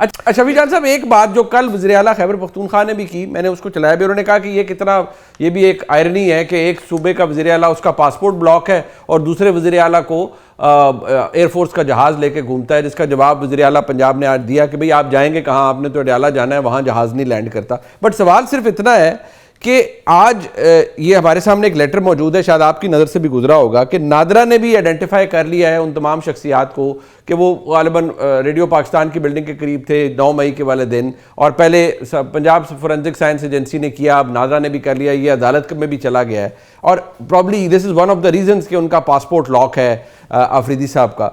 اچھا شفیع جان صاحب، ایک بات جو کل وزیر اعلیٰ خیبر پختونخوا نے بھی کی، میں نے اس کو چلایا بھی، انہوں نے کہا کہ یہ کتنا، یہ بھی ایک آئرنی ہے کہ ایک صوبے کا وزیر اعلیٰ اس کا پاسپورٹ بلاک ہے اور دوسرے وزیر اعلیٰ کو ایئر فورس کا جہاز لے کے گھومتا ہے، جس کا جواب وزیر اعلیٰ پنجاب نے آج دیا کہ بھئی آپ جائیں گے کہاں، آپ نے تو اڈیالہ جانا ہے، وہاں جہاز نہیں لینڈ کرتا۔ بٹ سوال صرف اتنا ہے کہ آج یہ ہمارے سامنے ایک لیٹر موجود ہے، شاید آپ کی نظر سے بھی گزرا ہوگا، کہ نادرا نے بھی آئیڈینٹیفائی کر لیا ہے ان تمام شخصیات کو کہ وہ غالباً ریڈیو پاکستان کی بلڈنگ کے قریب تھے 9 مئی کے والے دن، اور پہلے پنجاب فورینسک سائنس ایجنسی نے کیا، اب نادرا نے بھی کر لیا، یہ عدالت میں بھی چلا گیا ہے، اور probably this is one of the reasons کہ ان کا پاسپورٹ لاک ہے آفریدی صاحب کا۔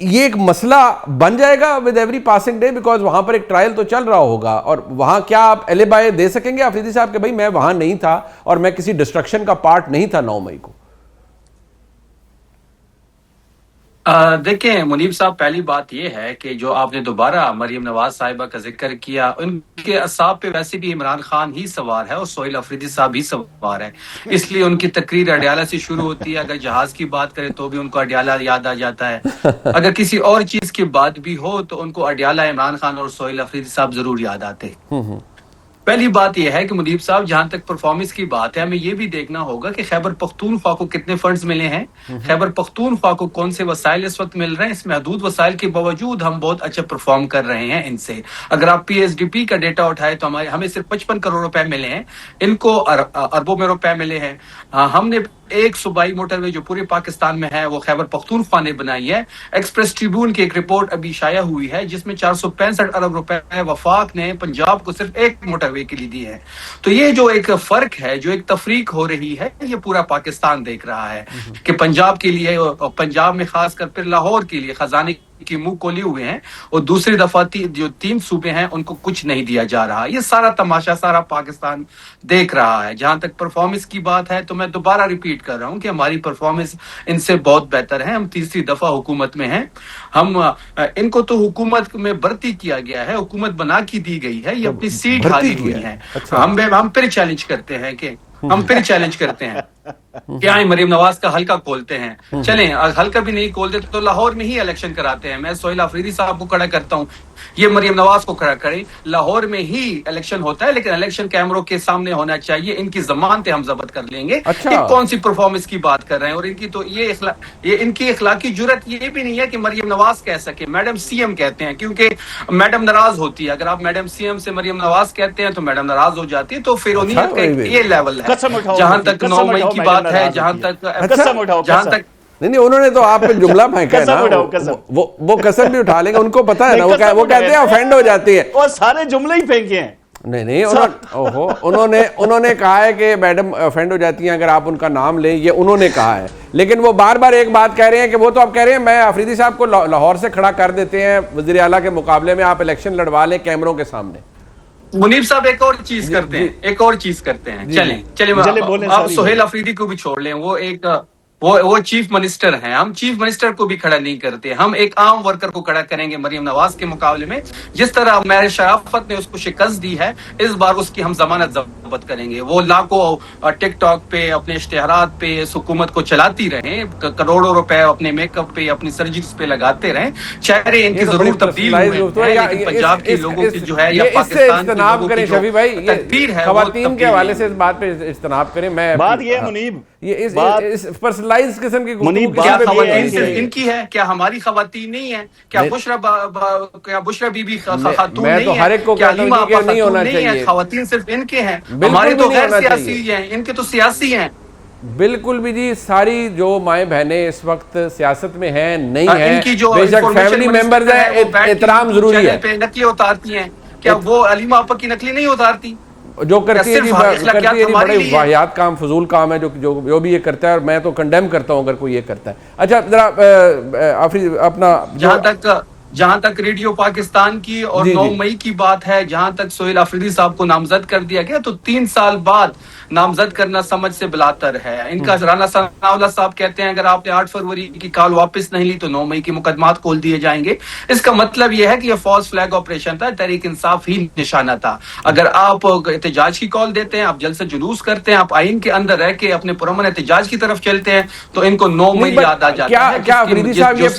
یہ ایک مسئلہ بن جائے گا with every passing day, because وہاں پر ایک ٹرائل تو چل رہا ہوگا، اور وہاں کیا آپ ایلیبائی دے سکیں گے آفریدی صاحب کہ بھائی میں وہاں نہیں تھا اور میں کسی ڈسٹرکشن کا پارٹ نہیں تھا 9 مئی کو؟ دیکھیں منیب صاحب، پہلی بات یہ ہے کہ جو آپ نے دوبارہ مریم نواز صاحبہ کا ذکر کیا، ان کے اعصاب پہ ویسے بھی عمران خان ہی سوار ہے اور سہیل آفریدی صاحب ہی سوار ہے، اس لیے ان کی تقریر اڈیالہ سے شروع ہوتی ہے۔ اگر جہاز کی بات کریں تو بھی ان کو اڈیالہ یاد آ جاتا ہے، اگر کسی اور چیز کی بات بھی ہو تو ان کو اڈیالہ، عمران خان اور سہیل آفریدی صاحب ضرور یاد آتے۔ پہلی بات یہ ہے کہ مدیب صاحب، جہاں تک پرفارمنس کی بات ہے، ہمیں یہ بھی دیکھنا ہوگا کہ خیبر پختونخوا کو کتنے فنڈز ملے ہیں، خیبر پختونخوا کو کون سے وسائل اس وقت مل رہے ہیں۔ اس محدود وسائل کے باوجود ہم بہت اچھا پرفارم کر رہے ہیں ان سے۔ اگر آپ پی ایس ڈی پی کا ڈیٹا اٹھائے تو ہمیں صرف 55 کروڑ روپے ملے ہیں، ان کو اربوں میں روپے ملے ہیں۔ ہم نے ایک صوبائی موٹر وے جو پورے پاکستان میں ہے وہ خیبر پختونخوا نے بنائی ہے۔ ایکسپریس ٹریبیون کی ایک رپورٹ ابھی شائع ہوئی ہے جس میں 465 ارب روپے وفاق نے پنجاب کو صرف ایک موٹر وے کے لیے دی ہے۔ تو یہ جو ایک فرق ہے، جو ایک تفریق ہو رہی ہے، یہ پورا پاکستان دیکھ رہا ہے کہ پنجاب کے لیے، پنجاب میں خاص کر پھر لاہور کے لیے خزانے کی منہ کھولے ہوئے ہیں، اور دوسری دفعہ جو 3 صوبے ہیں ان کو کچھ نہیں دیا جا رہا۔ یہ سارا تماشا سارا پاکستان دیکھ رہا ہے۔ جہاں تک پرفارمنس کی بات ہے تو میں دوبارہ ریپیٹ کر رہا ہوں کہ ہماری پرفارمنس ان سے بہت بہتر ہے۔ ہم تیسری دفعہ حکومت میں ہیں، ہم ان کو تو حکومت میں بھرتی کیا گیا ہے، حکومت بنا کی دی گئی ہے، یہ اپنی سیٹ حاصل ہوئی ہے۔ ہم پھر چیلنج کرتے ہیں کہ کیا مریم نواز کا حلقہ کھولتے ہیں، چلیں حلقہ بھی نہیں کھولتے تو لاہور میں ہی الیکشن کراتے ہیں۔ میں سہیل آفریدی صاحب کو کھڑا کرتا ہوں، یہ مریم نواز کو کھڑا کریں، لاہور میں ہی الیکشن ہوتا ہے، لیکن الیکشن کیمروں کے سامنے ہونا چاہیے، ان کی ضمانتیں ہم ضبط کر لیں گے۔ یہ کون سی پرفارمنس کی بات کر رہے ہیں؟ اور ان کی تو یہ ان کی اخلاقی جرت یہ بھی نہیں ہے کہ مریم نواز کہہ سکے، میڈم سی ایم کہتے ہیں، کیونکہ میڈم ناراض ہوتی ہے۔ اگر آپ میڈم سی ایم سے مریم نواز کہتے ہیں تو میڈم ناراض ہو جاتی ہے، تو فرونیت کا یہ لیول ہے۔ جہاں تک 9 مئی کی بات ہے، جہاں تک نہیں انہوں نے تو آپ پہ جملہ پھینکا ہے نا، وہ قسم بھی اٹھا لیں گے، ان کو پتا ہے نا، وہ کہتے ہیں افینڈ ہو جاتی ہے، وہ سارے جملے ہی پھینکے ہیں۔ نہیں انہوں نے کہا ہے کہ میڈم افینڈ ہو جاتی ہیں اگر آپ ان کا نام لیں، یہ انہوں نے کہا ہے، لیکن وہ بار بار ایک بات کہہ رہے ہیں کہ وہ تو آپ کہہ رہے ہیں میں آفریدی صاحب کو لاہور سے کھڑا کر دیتے ہیں وزیر اعلیٰ کے مقابلے میں، آپ الیکشن لڑوا لیں کیمروں کے سامنے۔ منیب صاحب ایک اور چیز کرتے ہیں، چلیں آپ سہیل آفریدی کو بھی چھوڑ لیں، وہ چیف منسٹر ہیں، ہم چیف منسٹر کو بھی کھڑا نہیں کرتے، ہم ایک عام ورکر کو کھڑا کریں گے مریم نواز کے مقابلے میں۔ جس طرح مہر شرافت نے اس کو شکست دی ہے، اس بار اس کی ہم ضمانت ضبط کریں گے۔ وہ لاکھوں ٹک ٹاک پہ اپنے اشتہارات پہ اس حکومت کو چلاتی رہیں، کروڑوں روپے اپنے میک اپ پہ، اپنی سرجریز پہ لگاتے رہیں، چہرے ان کی ضرور تبدیل ہوئے ہیں، لیکن پنجاب کے لوگوں کی جو ہے یا پاکستان کے لوگوں کی جو تدبیر ہے، خواتین کے حوالے سے اس بات پہ اجتناب کریں۔ میں بات یہ منیب، یہ اس پرسنلائز قسم کی کیا خواتین صرف ان کی ہے؟ کیا ہماری خواتین نہیں ہیں؟ کیا بشرا بی بی خاتون نہیں ہے؟ کیا حلیمہ آپا خاتون نہیں ہے؟ خواتین صرف ان کے ہیں، ہمارے تو غیر سیاسی ہیں، ان کے تو سیاسی ہیں۔ بالکل بھی جی، ساری جو مائیں بہنیں اس وقت سیاست میں ہیں نہیں ہیں، بے شک فیملی ممبرز ہیں، احترام ضروری ہے۔ نقلیں اتارتی ہیں، کیا وہ حلیمہ آپا کی نقلیں نہیں اتارتی؟ جو کرتی ہے جی بڑے واحد کام، فضول کام ہے جو بھی یہ کرتا ہے، اور میں تو کنڈیم کرتا ہوں اگر کوئی یہ کرتا ہے۔ اچھا ذرا اپنا جہاں تک ریڈیو پاکستان کی اور 9 مئی کی بات ہے، جہاں تک سہیل آفریدی صاحب کو نامزد کر دیا گیا تو 3 سال بعد نامزد کرنا سمجھ سے بلاتر ہے۔ ان کا رانا ثناء اللہ صاحب کہتے ہیں اگر آپ نے 8 فروری کی کال واپس نہیں لی تو 9 مئی کے مقدمات کھول دیے جائیں گے۔ اس کا مطلب یہ ہے کہ یہ فالس فلیگ آپریشن تھا، تحریک انصاف ہی نشانہ تھا۔ اگر آپ احتجاج کی کال دیتے ہیں، آپ جلسہ جلوس کرتے ہیں، آپ آئین کے اندر رہ کے اپنے پرامن احتجاج کی طرف چلتے ہیں، تو ان کو 9 مئی یاد آ جاتا ہے۔ کیا آفریدی صاحب یہ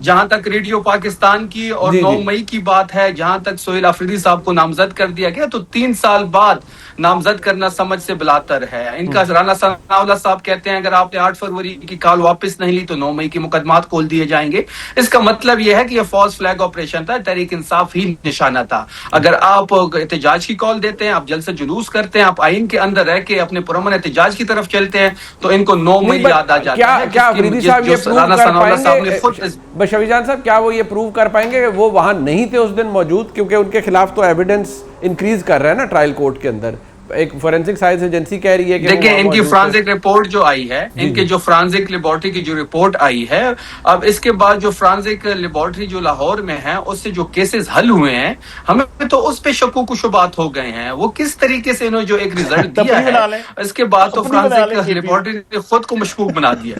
جہاں تک ریڈیو پاکستان کی اور جی 9 جی مئی کی بات ہے، جہاں تک سہیل آفریدی صاحب کو نامزد کر دیا گیا تو 3 سال بعد نامزد کرنا سمجھ سے بلاتر ہے. ان کا رانا ثناء اللہ صاحب کہتے ہیں اگر آپ نے 8 فروری کی کال واپس نہیں لی تو 9 مئی کے مقدمات کھول دیے جائیں گے. اس کا مطلب یہ ہے کہ یہ فالس فلیگ آپریشن تھا، تحریک انصاف ہی نشانہ تھا. اگر آپ احتجاج کی کال دیتے ہیں، آپ جلسہ جلوس کرتے ہیں، آپ آئین کے اندر رہ کے اپنے پرامن احتجاج کی طرف چلتے ہیں تو ان کو 9 نہیں، مئی یاد آ جاتا ہے. کیا آفریدی صاحب یہ پروو رانا کر ثناء اللہ پائیں صاحب نے گے، خود شفیع جان صاحب کیا وہ یہ پروو کر پائیں گے کہ وہ وہاں نہیں تھے اس دن موجود؟ کیونکہ ان کے خلاف تو ایویڈنس انکریز کر رہا ہے نا ٹرائل کورٹ کے اندر. ایک فورینسک سائنس ایجنسی کہہ رہی ہے کہ دیکھیں ان کی فرانسک رپورٹ جو آئی ہے، جی ان کے جو فرانسک لیبارٹری کی جو رپورٹ آئی ہے، اب اس کے بعد جو فرانسک لیبارٹری جو لاہور میں ہے اس سے جو کیسز حل ہوئے ہیں، ہمیں تو اس پہ شکوک و شبہات ہو گئے ہیں. وہ کس طریقے سے انہوں جو ایک ریزلٹ دیا تفریح ہے، بنا لیں، اس کے بعد تو اپنی بنا لیں فرانسک KPM. لیبارٹری نے خود کو مشکوک بنا دیا.